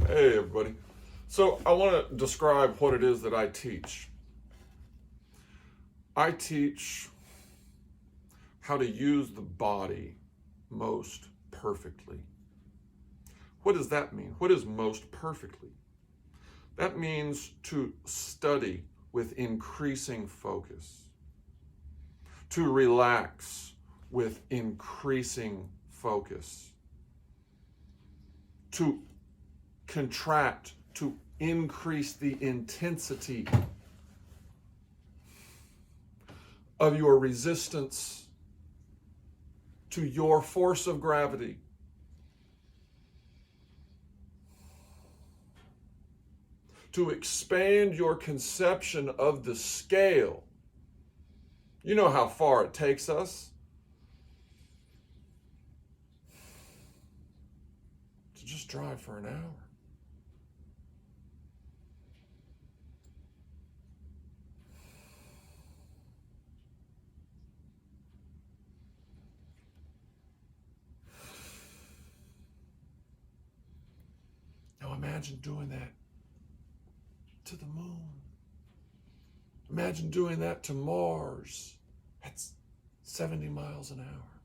Hey, everybody. So, I want to describe what it is that I teach. I teach how to use the body most perfectly. What does that mean? What is most perfectly? That means to study with increasing focus, to relax with increasing focus, to contract, to increase the intensity of your resistance to your force of gravity. To expand your conception of the scale. You know how far it takes us to just drive for an hour. Now imagine doing that to the moon. Imagine doing that to Mars. That's 70 miles an hour.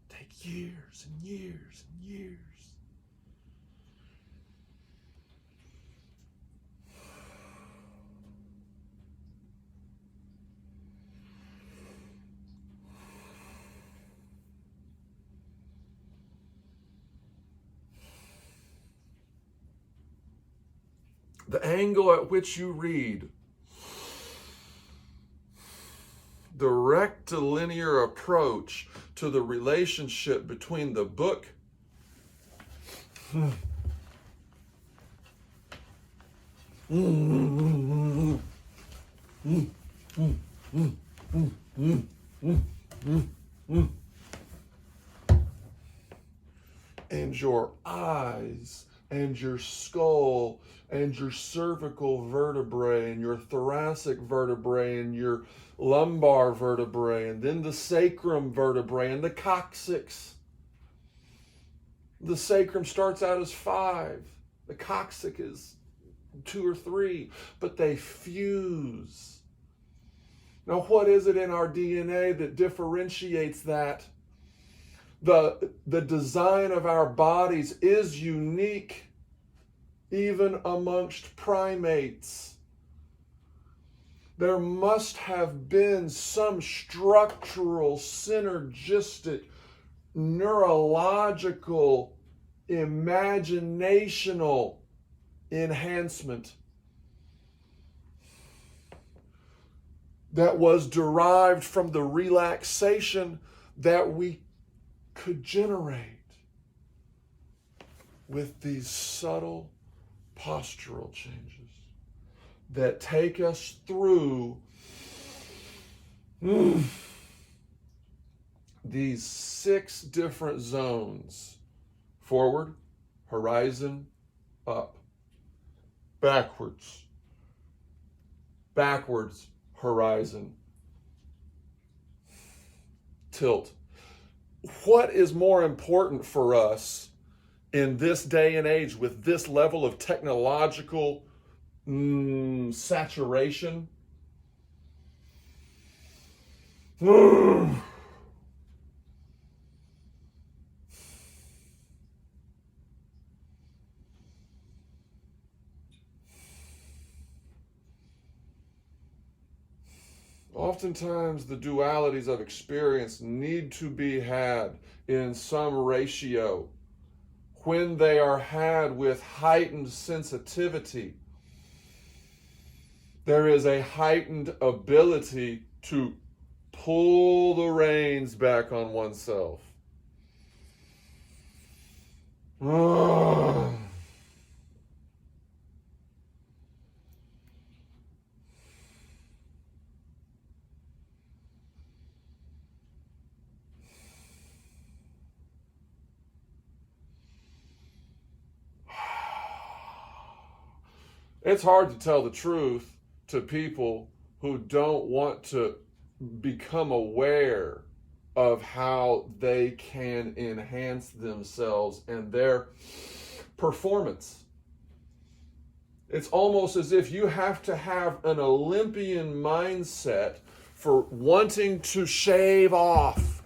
Take years and years and years. The angle at which you read, the rectilinear approach to the relationship between the book and your eyes and your skull and your cervical vertebrae and your thoracic vertebrae and your lumbar vertebrae and then the sacrum vertebrae and the coccyx. The sacrum starts out as 5. The coccyx is 2 or 3, but they fuse. Now, what is it in our DNA that differentiates that? The design of our bodies is unique even amongst primates. There must have been some structural, synergistic, neurological, imaginational enhancement that was derived from the relaxation that we could generate with these subtle postural changes that take us through these 6 different zones: forward, horizon, up, backwards, horizon, tilt. What is more important for us in this day and age with this level of technological saturation? Oftentimes, the dualities of experience need to be had in some ratio. When they are had with heightened sensitivity, there is a heightened ability to pull the reins back on oneself. It's hard to tell the truth to people who don't want to become aware of how they can enhance themselves and their performance. It's almost as if you have to have an Olympian mindset for wanting to shave off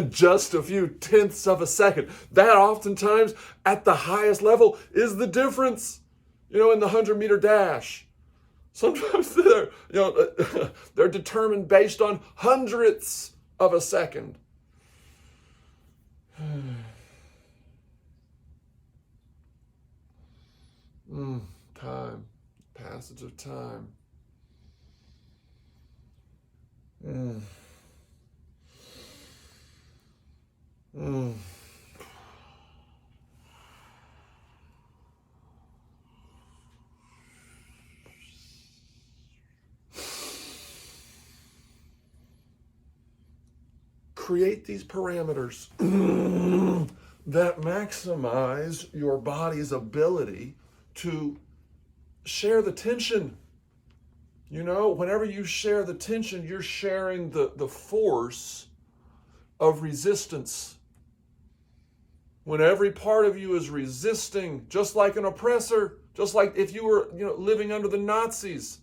just a few tenths of a second. That oftentimes at the highest level is the difference, in the 100-meter dash. Sometimes they're determined based on hundredths of a second. Time, passage of time. Create these parameters that maximize your body's ability to share the tension. Whenever you share the tension, you're sharing the force of resistance. When every part of you is resisting, just like an oppressor, just like if you were living under the Nazis,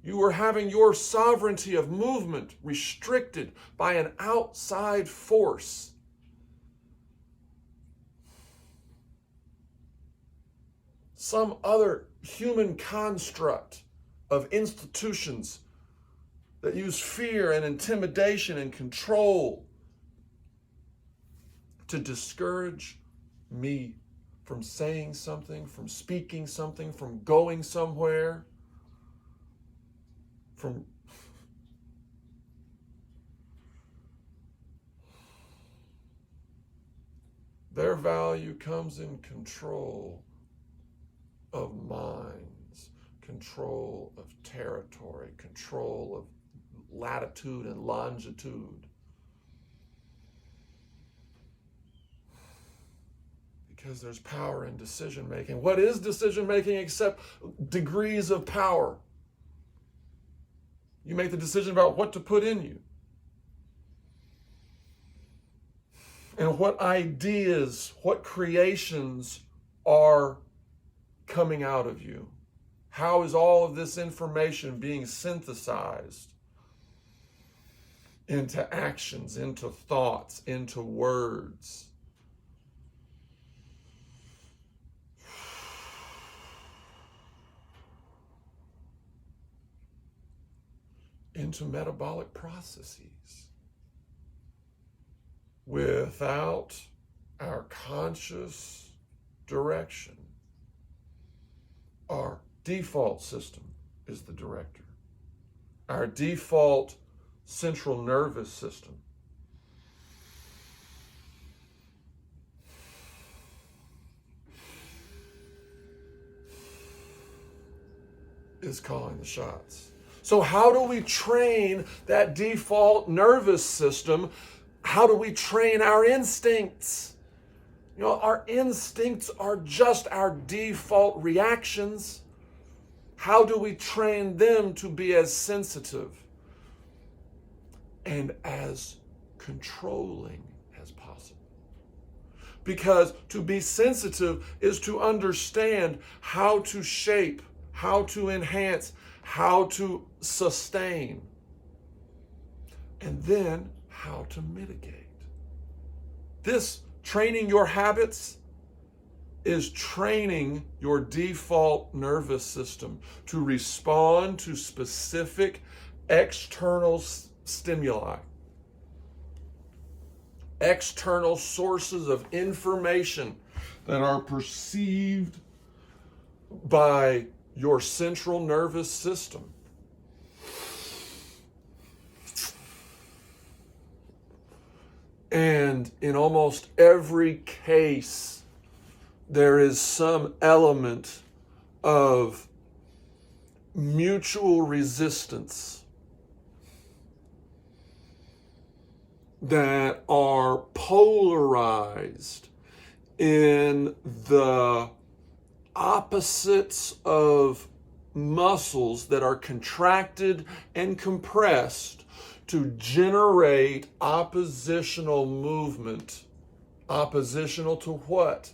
you were having your sovereignty of movement restricted by an outside force. Some other human construct of institutions that use fear and intimidation and control to discourage me from saying something, from speaking something, from going somewhere, from their value comes in control of minds, control of territory, control of latitude and longitude. Because there's power in decision making. What is decision making except degrees of power? You make the decision about what to put in you. And what ideas, what creations are coming out of you? How is all of this information being synthesized into actions, into thoughts, into words? Into metabolic processes. Without our conscious direction, our default system is the director. Our default central nervous system is calling the shots. So how do we train that default nervous system? How do we train our instincts? Our instincts are just our default reactions. How do we train them to be as sensitive and as controlling as possible? Because to be sensitive is to understand how to shape, how to enhance, how to sustain, and then how to mitigate. This training your habits is training your default nervous system to respond to specific external stimuli, external sources of information that are perceived by your central nervous system. And in almost every case, there is some element of mutual resistance that are polarized in the opposites of muscles that are contracted and compressed to generate oppositional movement. Oppositional to what?